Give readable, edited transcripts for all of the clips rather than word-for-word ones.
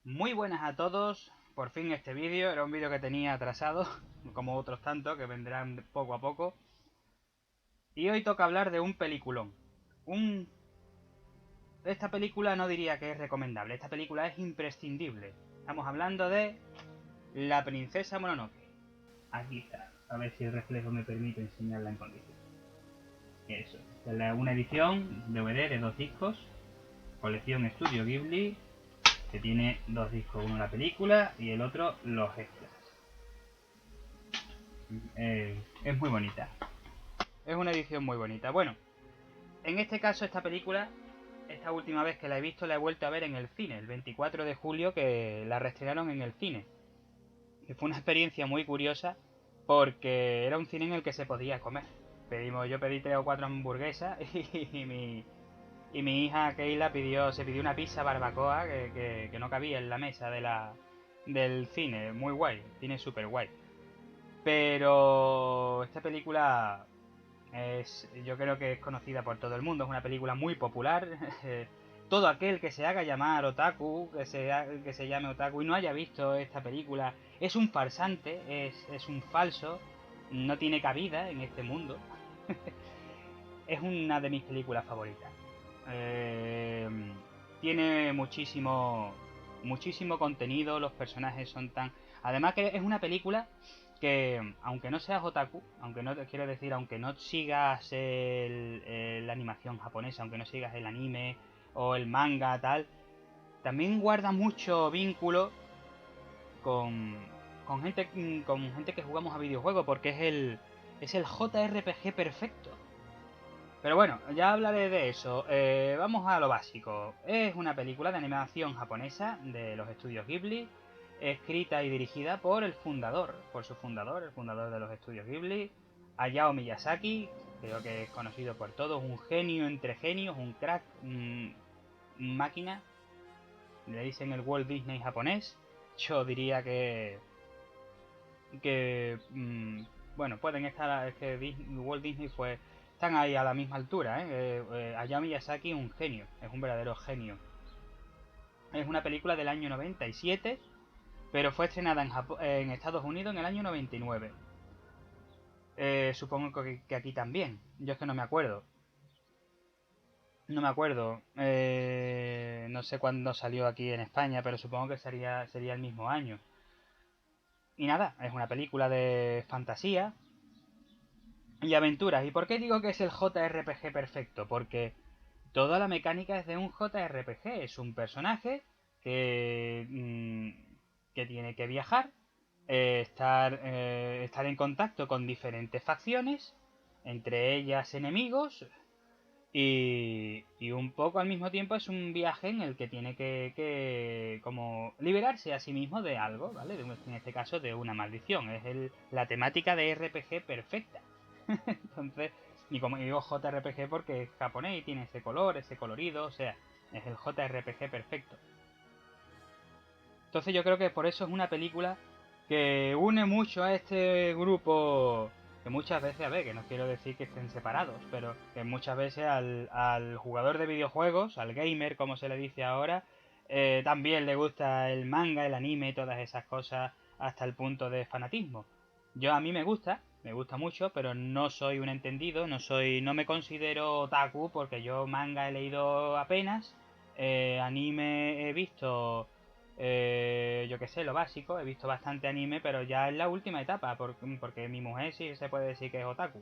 Muy buenas a todos, por fin este vídeo, era un vídeo que tenía atrasado, como otros tantos que vendrán poco a poco. Y hoy toca hablar de un peliculón. Un... Esta película no diría que es recomendable, esta película es imprescindible. Estamos hablando de La Princesa Mononoke. Aquí está, a ver si el reflejo me permite enseñarla en condiciones. Eso, esta es una edición DVD de 2 discos, colección Estudio Ghibli, que tiene 2 discos, uno la película y el otro los extras. Es muy bonita. Es una edición muy bonita. Bueno, en este caso esta película, esta última vez que la he visto, la he vuelto a ver en el cine, el 24 de julio que la reestrenaron en el cine. Y fue una experiencia muy curiosa porque era un cine en el que se podía comer. Yo pedí 3 o 4 hamburguesas y mi hija Keila se pidió una pizza barbacoa que no cabía en la mesa del cine. Muy guay, cine super guay. Pero esta película yo creo que es conocida por todo el mundo, es una película muy popular. Todo aquel que se haga llamar otaku, que se llame otaku y no haya visto esta película, es un farsante, es un falso, no tiene cabida en este mundo. Es una de mis películas favoritas. Eh, Tiene muchísimo contenido, los personajes son tan... Además que es una película que, aunque no seas otaku, aunque no te quiero decir, aunque no sigas la animación japonesa, aunque no sigas el anime o el manga tal, también guarda mucho vínculo con, con gente que jugamos a videojuegos, porque es el JRPG perfecto. Pero bueno, ya hablaré de eso. Vamos a lo básico. Es una película de animación japonesa de los estudios Ghibli, escrita y dirigida por por su fundador, el fundador de los estudios Ghibli, Hayao Miyazaki. Creo que es conocido por todos, un genio entre genios, un crack, un máquina. Le dicen el Walt Disney japonés. Yo diría bueno, pueden estar, es que Walt Disney están ahí a la misma altura, ¿eh? Hayao Miyazaki es un genio, es un verdadero genio. Es una película del año 97, pero fue estrenada en Estados Unidos en el año 99. Supongo que aquí también, yo es que no me acuerdo. No me acuerdo, no sé cuándo salió aquí en España, pero supongo que sería el mismo año. Y nada, es una película de fantasía, y aventuras. ¿Y por qué digo que es el JRPG perfecto? Porque toda la mecánica es de un JRPG. Es un personaje que tiene que viajar, estar en contacto con diferentes facciones, entre ellas enemigos, y un poco al mismo tiempo es un viaje en el que tiene que como liberarse a sí mismo de algo, ¿vale? En este caso de una maldición. Es la temática de RPG perfecta. Entonces, y como digo JRPG porque es japonés y tiene ese color, ese colorido, o sea, es el JRPG perfecto. Entonces yo creo que por eso es una película que une mucho a este grupo, que muchas veces, a ver, que no quiero decir que estén separados, pero que muchas veces al jugador de videojuegos, al gamer como se le dice ahora, también le gusta el manga, el anime, todas esas cosas hasta el punto de fanatismo. A mí me gusta mucho, pero no soy un entendido, no me considero otaku porque yo manga he leído apenas, anime he visto, yo que sé, lo básico, he visto bastante anime, pero ya es la última etapa, porque mi mujer sí se puede decir que es otaku.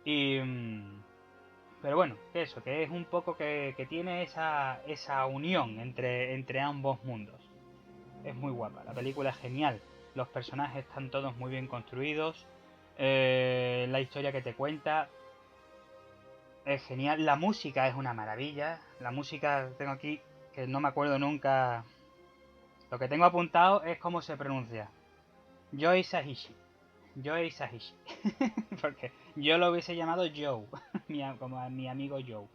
Y... pero bueno, que es un poco que tiene esa unión entre ambos mundos. Es muy guapa, la película es genial, los personajes están todos muy bien construidos, la historia que te cuenta es genial, la música es una maravilla, la música tengo aquí que no me acuerdo nunca, lo que tengo apuntado es cómo se pronuncia, Joe Sahishi, Joe Sahishi, porque yo lo hubiese llamado Joe, como a mi amigo Joe.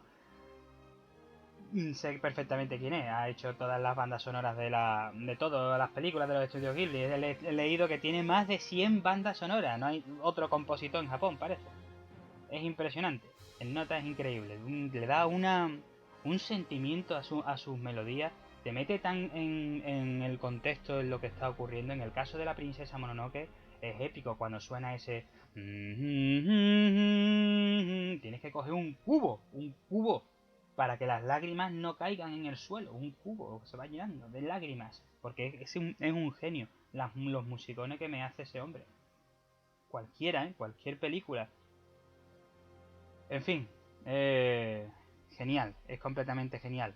Sé perfectamente quién es. Ha hecho todas las bandas sonoras de todas las películas de los estudios Ghibli. He leído que tiene más de 100 bandas sonoras. No hay otro compositor en Japón, parece. Es impresionante. El nota es increíble. Le da un sentimiento a sus melodías. te mete tan en el contexto, en lo que está ocurriendo. En el caso de la princesa Mononoke es épico cuando suena ese... Tienes que coger un cubo, para que las lágrimas no caigan en el suelo. Un cubo que se va llenando de lágrimas, porque es un genio. Los musicones que me hace ese hombre. Cualquiera, cualquier película. En fin, genial, es completamente genial.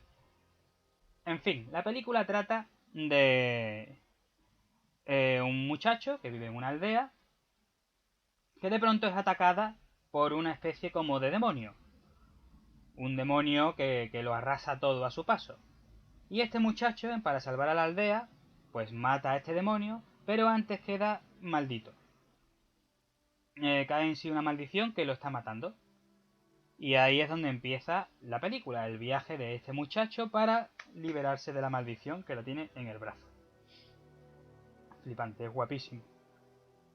En fin, la película trata de un muchacho que vive en una aldea que de pronto es atacada por una especie como de demonio. Un demonio que lo arrasa todo a su paso. Y este muchacho, para salvar a la aldea, pues mata a este demonio, pero antes queda maldito. Cae en sí una maldición que lo está matando. Y ahí es donde empieza la película, el viaje de este muchacho para liberarse de la maldición que lo tiene en el brazo. Flipante, es guapísimo.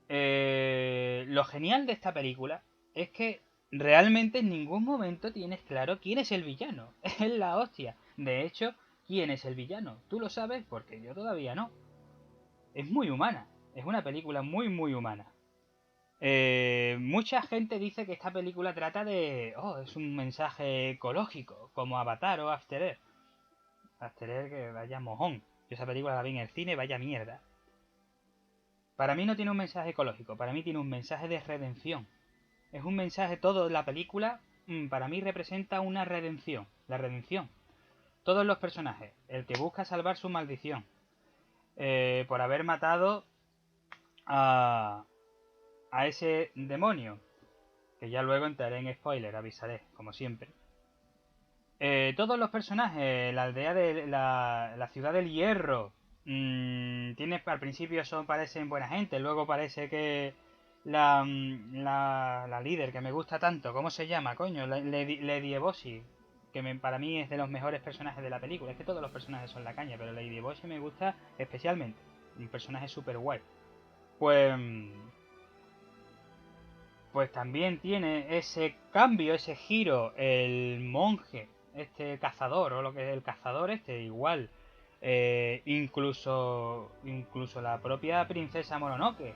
Lo genial de esta película es que realmente en ningún momento tienes claro quién es el villano. Es la hostia. De hecho, ¿quién es el villano? Tú lo sabes porque yo todavía no. Es muy humana. Es una película muy, muy humana. Mucha gente dice que esta película trata de... Oh, es un mensaje ecológico, como Avatar o After Earth. After Earth, que vaya mojón. Yo esa película la vi en el cine, vaya mierda. Para mí no tiene un mensaje ecológico, para mí tiene un mensaje de redención. Es un mensaje, todo la película, para mí representa una redención. La redención. Todos los personajes. El que busca salvar su maldición. Por haber matado a ese demonio. Que ya luego entraré en spoiler, avisaré, como siempre. Todos los personajes, la aldea de la ciudad del hierro, al principio parecen buena gente, luego parece que la líder que me gusta tanto, ¿cómo se llama, coño? Lady Eboshi, que para mí es de los mejores personajes de la película. Es que todos los personajes son la caña, pero Lady Eboshi me gusta especialmente. Un personaje super guay. Pues también tiene ese cambio, ese giro, el monje, este cazador, o lo que es el cazador igual. Incluso la propia princesa Mononoke,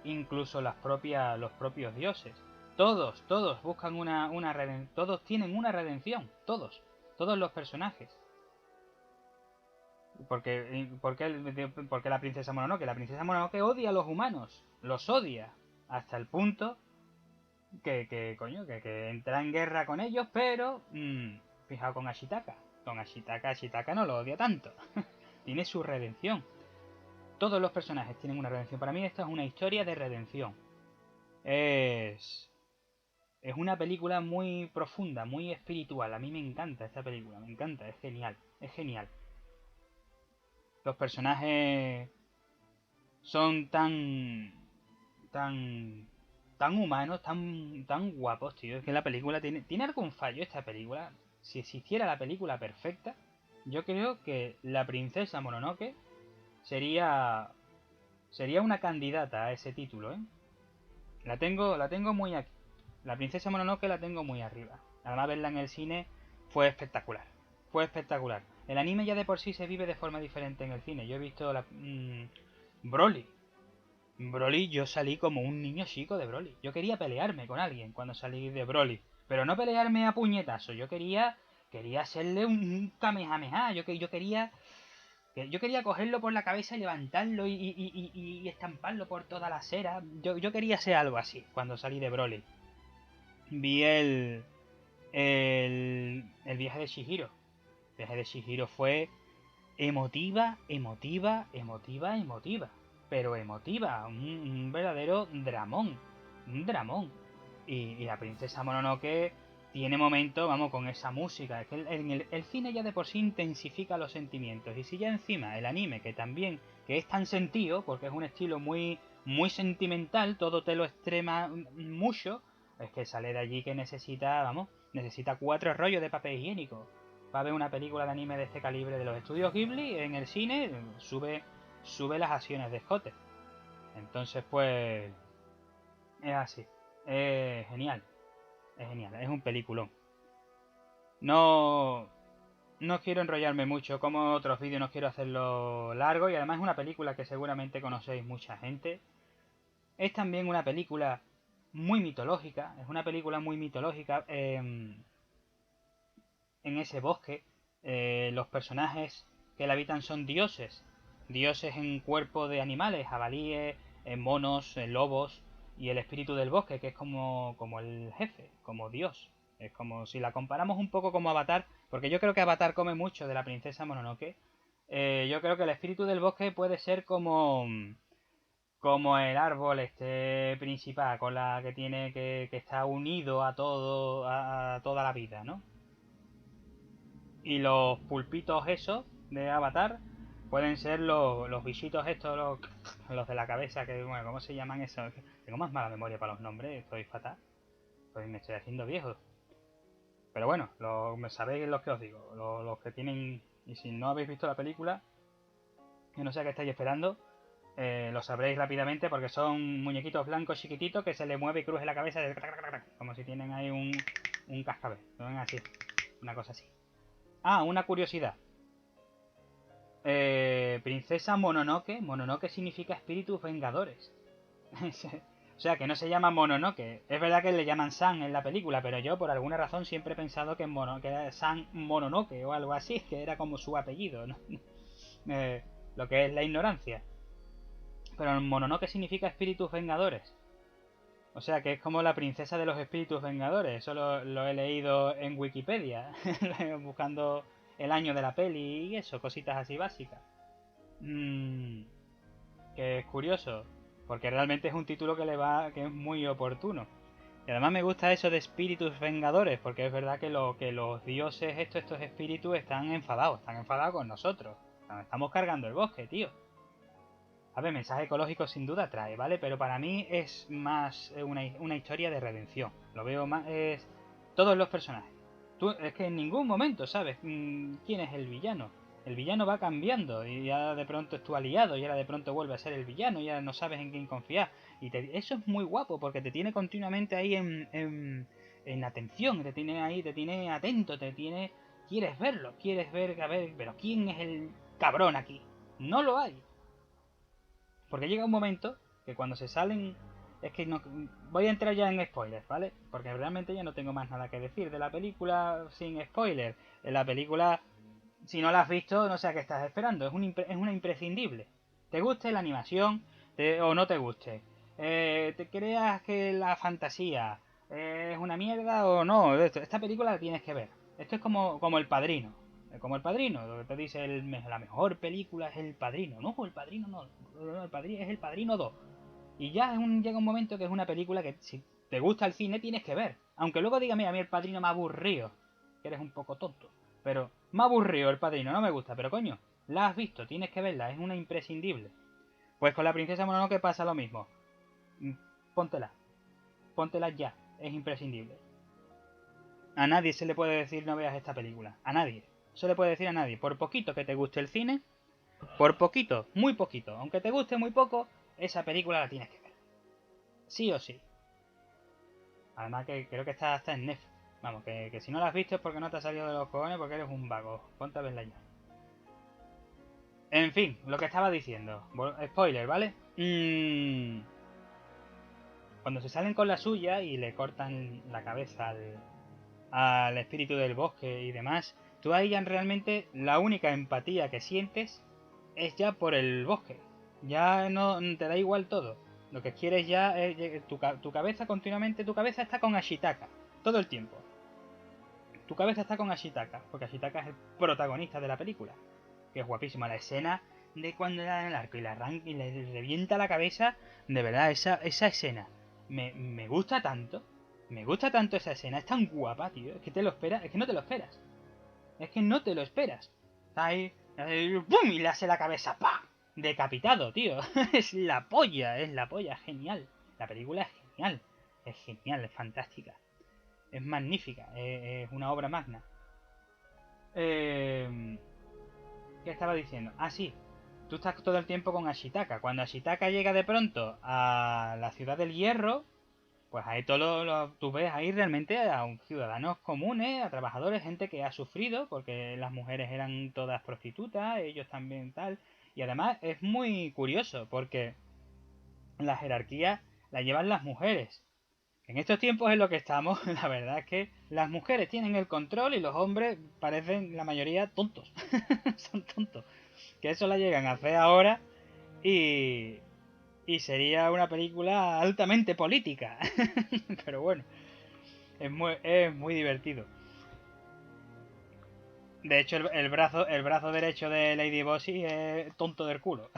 incluso los propios dioses. Todos buscan una redención, todos tienen una redención, todos los personajes. Porque la princesa Mononoke, odia a los humanos, los odia, hasta el punto que entra en guerra con ellos, pero fijaos con Ashitaka. Con Ashitaka no lo odia tanto. Tiene su redención. Todos los personajes tienen una redención. Para mí esta es una historia de redención. Es una película muy profunda, muy espiritual. A mí me encanta esta película, me encanta, es genial. Los personajes son tan humanos, tan guapos, tío. Es que la película tiene algún fallo esta película. Si existiera la película perfecta, yo creo que la princesa Mononoke sería una candidata a ese título, ¿eh? La tengo muy aquí. La princesa Mononoke la tengo muy arriba. Además verla en el cine fue espectacular. Fue espectacular. El anime ya de por sí se vive de forma diferente en el cine. Yo he visto Broly. Broly, yo salí como un niño chico de Broly. Yo quería pelearme con alguien cuando salí de Broly. Pero no pelearme a puñetazos. Yo quería hacerle un Kamehameha. Yo quería cogerlo por la cabeza y levantarlo y estamparlo por toda la acera. Yo quería hacer algo así cuando salí de Broly. Vi el viaje de Shihiro. El viaje de Shihiro fue emotiva. Pero emotiva. Un verdadero dramón. Un dramón. Y la princesa Mononoke tiene momentos, vamos, con esa música. Es que el cine ya de por sí intensifica los sentimientos. Y si ya encima el anime, que también, que es tan sentido, porque es un estilo muy, muy sentimental, todo te lo extrema mucho, es que sale de allí que necesita 4 rollos de papel higiénico. Va a ver una película de anime de este calibre de los estudios Ghibli en el cine, sube las acciones de escote. Entonces, pues, es así. Es genial. Es genial, es un peliculón. No, No quiero enrollarme mucho, como otros vídeos no quiero hacerlo largo, y además es una película que seguramente conocéis mucha gente. Es también una película muy mitológica, es una película muy mitológica. En ese bosque, los personajes que la habitan son dioses. Dioses en cuerpo de animales, jabalíes, monos, lobos y el espíritu del bosque, que es como el jefe, como Dios. Es como si la comparamos un poco como Avatar, porque yo creo que Avatar come mucho de la princesa Mononoke. Yo creo que el espíritu del bosque puede ser como el árbol este principal, con la que tiene que está unido a todo, a toda la vida, ¿no? Y los pulpitos esos de Avatar pueden ser los bichitos estos, los de la cabeza, que bueno, ¿cómo se llaman esos? Tengo más mala memoria para los nombres, estoy fatal. Me estoy haciendo viejo. Pero bueno, sabéis los que os digo, los que tienen... Y si no habéis visto la película, que no sé a qué estáis esperando, lo sabréis rápidamente porque son muñequitos blancos chiquititos que se le mueve y cruje la cabeza como si tienen ahí un cascabel. Son así, una cosa así. Ah, una curiosidad. Princesa Mononoke. Mononoke significa espíritus vengadores. O sea, que no se llama Mononoke. Es verdad que le llaman San en la película, pero yo por alguna razón siempre he pensado que era San Mononoke o algo así, que era como su apellido, ¿no? Lo que es la ignorancia. Pero Mononoke significa espíritus vengadores. O sea, que es como la princesa de los espíritus vengadores. Eso lo he leído en Wikipedia, buscando el año de la peli y eso, cositas así básicas. Mmm, que es curioso, porque realmente es un título que es muy oportuno. Y además me gusta eso de espíritus vengadores, porque es verdad que los dioses, estos espíritus, están enfadados con nosotros. Nos estamos cargando el bosque, tío. A ver, mensaje ecológico sin duda trae, ¿vale? Pero para mí es más una historia de redención. Lo veo más... es todos los personajes. Es que en ningún momento sabes quién es el villano. El villano va cambiando y ya de pronto es tu aliado y ahora de pronto vuelve a ser el villano y ya no sabes en quién confiar. Eso es muy guapo porque te tiene continuamente ahí en atención, te tiene atento, te tiene... Quieres verlo, quieres ver, a ver, pero ¿quién es el cabrón aquí? No lo hay. Porque llega un momento que cuando se salen... Es que no... Voy a entrar ya en spoilers, ¿vale? Porque realmente ya no tengo más nada que decir de la película sin spoilers. En la película, si no la has visto, no sé a qué estás esperando. Es una imprescindible. Te guste la animación o no te guste. Te creas que la fantasía es una mierda o no. Esta película la tienes que ver. Esto es como El Padrino. Como El Padrino, lo que te dice la mejor película es El Padrino. No, El Padrino no. El Padrino es El Padrino 2. Y ya llega un momento que es una película que si te gusta el cine tienes que ver. Aunque luego diga, mira, a mí El Padrino me ha aburrido. Que eres un poco tonto. Pero me ha aburrido El Padrino, no me gusta. Pero coño, la has visto, tienes que verla, es una imprescindible. Pues con la princesa Mononoke pasa lo mismo. Mm, Póntela. Póntela ya, es imprescindible. A nadie se le puede decir no veas esta película. A nadie. Se le puede decir a nadie. Por poquito que te guste el cine, por poquito, muy poquito, aunque te guste muy poco, esa película la tienes que ver. Sí o sí. Además que creo que está hasta en Netflix. Vamos, que si no la has visto es porque no te ha salido de los cojones porque eres un vago. Ponte a verla ya. En fin, lo que estaba diciendo. Spoiler, ¿vale? Cuando se salen con la suya y le cortan la cabeza al espíritu del bosque y demás, tú ahí ya realmente la única empatía que sientes es ya por el bosque. Ya no te da igual todo. Lo que quieres ya es tu cabeza continuamente, tu cabeza está con Ashitaka todo el tiempo. Tu cabeza está con Ashitaka, porque Ashitaka es el protagonista de la película, que es guapísima la escena de cuando le dan el arco y le arranca y le revienta la cabeza. De verdad, esa escena me gusta tanto. Me gusta tanto esa escena, es tan guapa, tío. Es que te lo esperas, es que no te lo esperas. Es que no te lo esperas. Está ahí, ¡pum! Y le hace la cabeza, ¡pam! Decapitado, tío. Es la polla, genial. La película es genial, es fantástica. Es magnífica, es una obra magna. ¿Qué estaba diciendo? Ah, sí. Tú estás todo el tiempo con Ashitaka. Cuando Ashitaka llega de pronto a la ciudad del hierro, Pues ahí tú ves ahí realmente a ciudadanos comunes, a trabajadores, gente que ha sufrido, porque las mujeres eran todas prostitutas, ellos también tal. Y además es muy curioso, porque la jerarquía la llevan las mujeres. En estos tiempos en lo que estamos, la verdad es que las mujeres tienen el control y los hombres parecen la mayoría tontos. Son tontos. Que eso la llegan a hacer ahora y, y sería una película altamente política. Pero bueno, es muy divertido. De hecho, el brazo derecho de Lady Bossy es tonto del culo.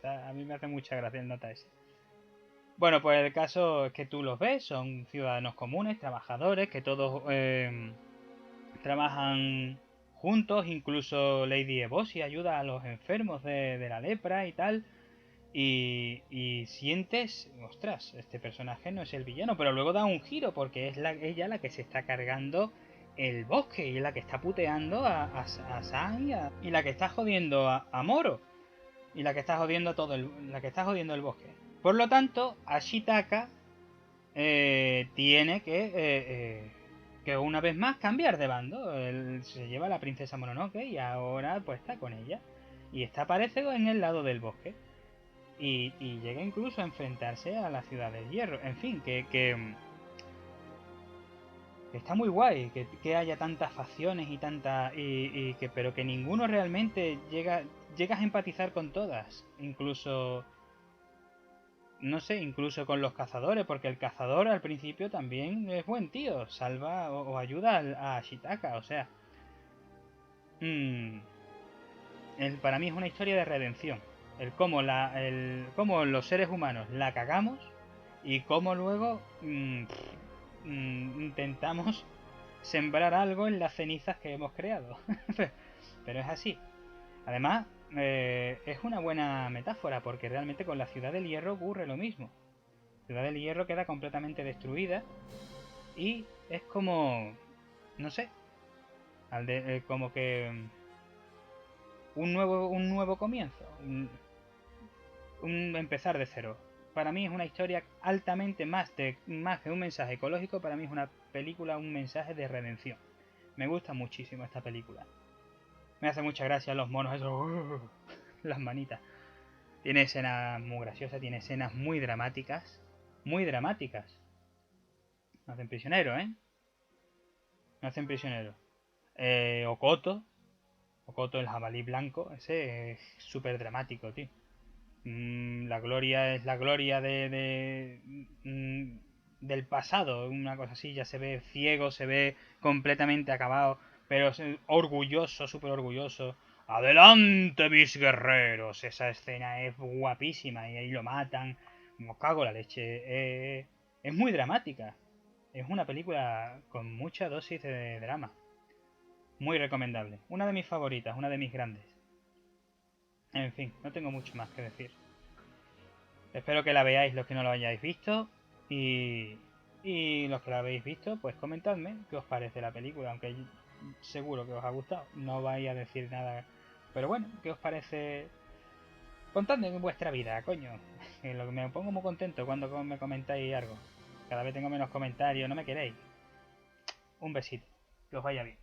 A mí me hace mucha gracia el nota ese. Bueno, pues el caso es que tú los ves, son ciudadanos comunes, trabajadores, que todos trabajan juntos, incluso Lady Ebosi ayuda a los enfermos de la lepra y tal. Y sientes, ostras, este personaje no es el villano, pero luego da un giro porque es ella la que se está cargando el bosque y es la que está puteando a San y la que está jodiendo a Moro y la que está jodiendo la que está jodiendo el bosque. Por lo tanto, Ashitaka tiene que una vez más cambiar de bando. Él se lleva a la princesa Mononoke y ahora pues está con ella. Y está parece en el lado del bosque. Y llega incluso a enfrentarse a la ciudad del hierro. En fin, que está muy guay que haya tantas facciones y tantas. Pero que ninguno realmente llegas a empatizar con todas. Incluso no sé, incluso con los cazadores, porque el cazador al principio también es buen tío, salva o ayuda a Ashitaka, o sea, mmm, para mí es una historia de redención, cómo los seres humanos la cagamos y cómo luego intentamos sembrar algo en las cenizas que hemos creado, pero es así. Además, es una buena metáfora porque realmente con la Ciudad del Hierro ocurre lo mismo. Ciudad del Hierro queda completamente destruida y es como, no sé, como que un nuevo comienzo, un empezar de cero. Para mí es una historia altamente más que un mensaje ecológico, para mí es una película, un mensaje de redención. Me gusta muchísimo esta película. Me hace mucha gracia los monos esos, las manitas. Tiene escenas muy graciosas, tiene escenas muy dramáticas. Muy dramáticas. Me hacen prisionero, ¿eh? Me hacen prisionero. Okoto. Okoto, el jabalí blanco. Ese es súper dramático, tío. La gloria es la gloria del pasado. Una cosa así. Ya se ve ciego, se ve completamente acabado. Pero es orgulloso, súper orgulloso. ¡Adelante, mis guerreros! Esa escena es guapísima. Y ahí lo matan. Me cago la leche. Es muy dramática. Es una película con mucha dosis de drama. Muy recomendable. Una de mis favoritas, una de mis grandes. En fin, no tengo mucho más que decir. Espero que la veáis los que no lo hayáis visto. Y los que la habéis visto, pues comentadme qué os parece la película. Aunque seguro que os ha gustado. No vais a decir nada. Pero bueno, ¿qué os parece? Contadme en vuestra vida, coño. Que me pongo muy contento cuando me comentáis algo. Cada vez tengo menos comentarios, no me queréis. Un besito. Que os vaya bien.